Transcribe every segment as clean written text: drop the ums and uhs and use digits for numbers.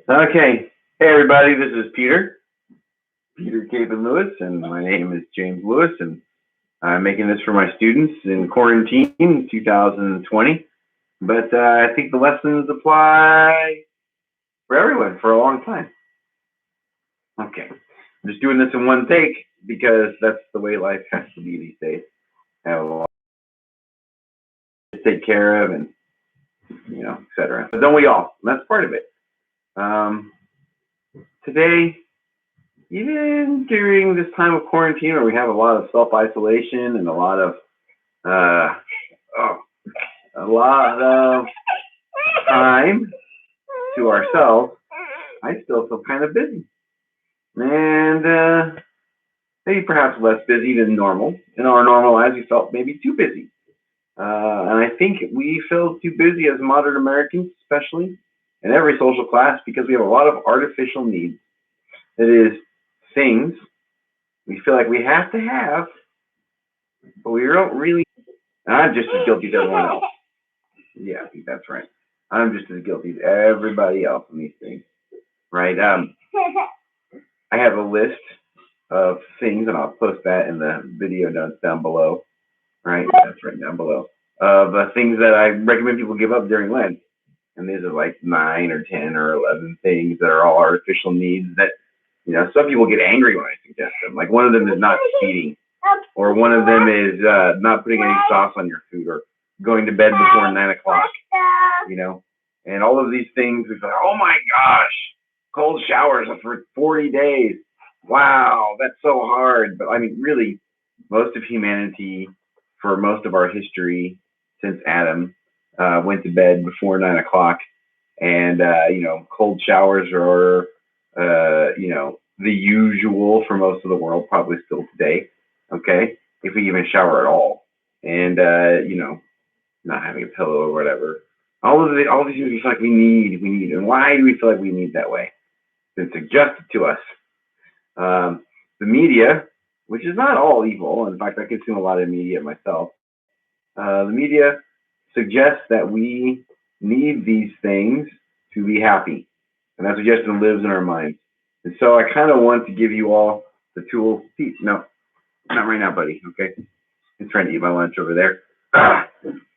Okay. Hey, everybody. This is Peter Capen Lewis, and my name is James Lewis, and I'm making this for my students in quarantine 2020. But I think the lessons apply for everyone for a long time. Okay. I'm just doing this in one take because that's the way life has to be these days. I have a lot to take care of, and etc. But don't we all? And that's part of it. Today, even during this time of quarantine, where we have a lot of self-isolation and a lot of time to ourselves, I still feel kind of busy, and maybe perhaps less busy than normal. In our normal lives, we felt maybe too busy, and I think we feel too busy as modern Americans, especially in every social class, because we have a lot of artificial needs. That is, things we feel like we have to have, but we don't really. And I'm just as guilty as everyone else. Yeah, I think that's right. I'm just as guilty as everybody else in these things, right? I have a list of things, and I'll post that in the video notes down below, right? That's right down below, of things that I recommend people give up during Lent. And these are like 9 or 10 or 11 things that are all artificial needs that, some people get angry when I suggest them. Like one of them is not cheating, or one of them is not putting any sauce on your food, or going to bed before 9 o'clock, And all of these things, it's like, oh my gosh, cold showers for 40 days. Wow, that's so hard. But I mean, really, most of humanity, for most of our history since Adam, went to bed before 9 o'clock. And, cold showers are, the usual for most of the world, probably still today. Okay. If we even shower at all. And, not having a pillow or whatever. All these things we feel like we need. And why do we feel like we need that way? It's been suggested to us. The media, which is not all evil. In fact, I consume a lot of media myself. The media suggests that we need these things to be happy. And that suggestion lives in our minds. And so I kind of want to give you all the tools. No, not right now, buddy. Okay. I'm trying to eat my lunch over there.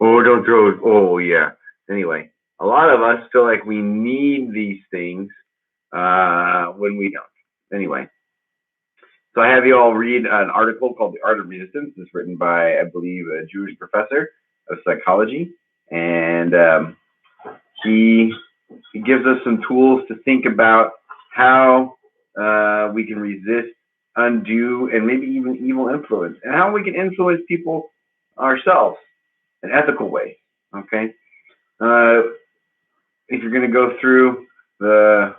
Oh, don't throw it. Oh, yeah. Anyway, a lot of us feel like we need these things when we don't. Anyway, so I have you all read an article called The Art of Resistance. It's written by, I believe, a Jewish professor of psychology. And he gives us some tools to think about how we can resist undue and maybe even evil influence, and how we can influence people ourselves in ethical ways. Okay, if you're going to go through the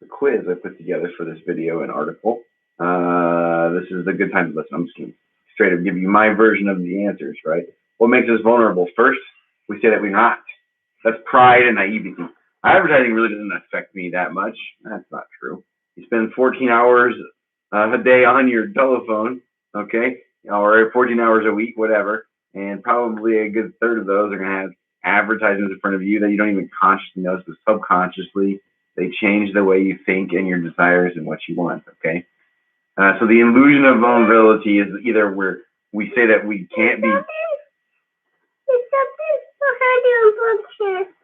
quiz I put together for this video and article, this is a good time to listen. I'm just going to straight up give you my version of the answers. Right? What makes us vulnerable? First, we say that we're not. That's pride and naivety. Advertising really doesn't affect me that much. That's not true. You spend 14 hours a day on your telephone, okay, or 14 hours a week, whatever, and probably a good third of those are going to have advertisements in front of you that you don't even consciously notice, but subconsciously they change the way you think and your desires and what you want, okay? So the illusion of vulnerability is either where we say that we can't be.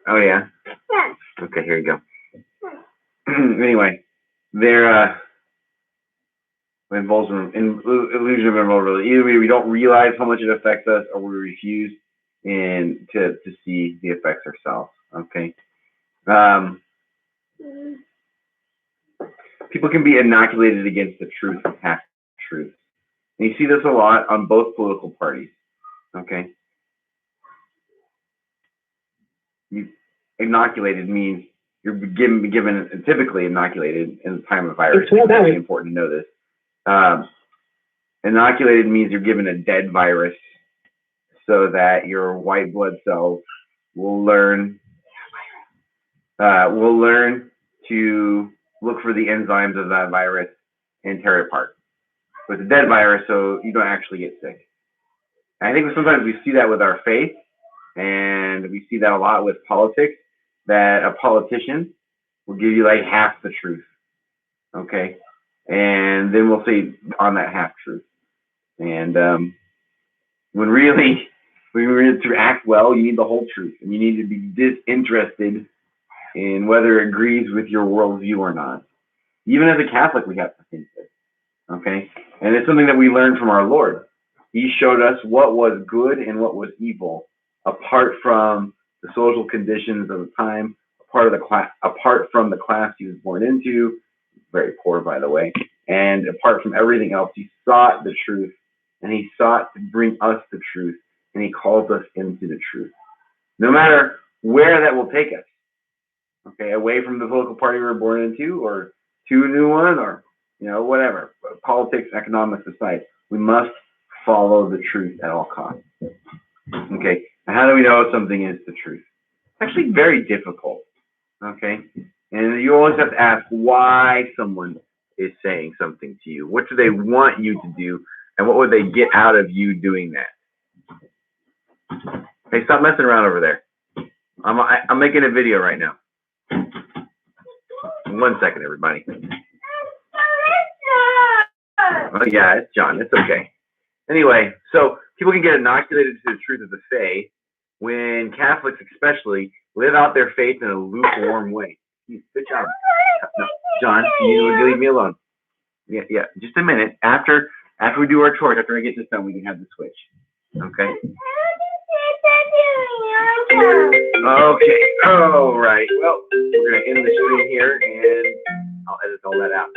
Oh, yeah? Okay, here you go. Anyway, there involves an illusion of invulnerability. Either we don't realize how much it affects us, or we refuse to see the effects ourselves. Okay. People can be inoculated against the truth and half truths. And you see this a lot on both political parties. Okay. Inoculated means you're given typically inoculated in the time of virus. It's very important to know this. Inoculated means you're given a dead virus so that your white blood cells will learn to look for the enzymes of that virus and tear it apart. With a dead virus, so you don't actually get sick. And I think sometimes we see that with our faith. And we see that a lot with politics, that a politician will give you like half the truth, okay? And then we'll say on that half truth. And when really, to act well, you need the whole truth, and you need to be disinterested in whether it agrees with your worldview or not. Even as a Catholic, we have to think this, okay? And it's something that we learned from our Lord. He showed us what was good and what was evil, apart from the social conditions of the time, apart from the class he was born into, very poor, by the way, and apart from everything else, he sought the truth, and he sought to bring us the truth, and he calls us into the truth. No matter where that will take us, okay, away from the political party we were born into, or to a new one, or whatever, politics, economics aside, we must follow the truth at all costs. Okay, and how do we know something is the truth? It's actually very difficult. Okay, and you always have to ask why someone is saying something to you. What do they want you to do, and what would they get out of you doing that? Hey, stop messing around over there. I'm making a video right now. 1 second, everybody. Oh yeah, it's John. It's okay. Anyway, so people can get inoculated to the truth of the faith when Catholics especially live out their faith in a lukewarm way. Good job. No, John, you leave me alone. Yeah, just a minute. After we do our chores, after I get this done, we can have the switch. Okay? Okay. All right. Well, we're going to end the stream here, and I'll edit all that out.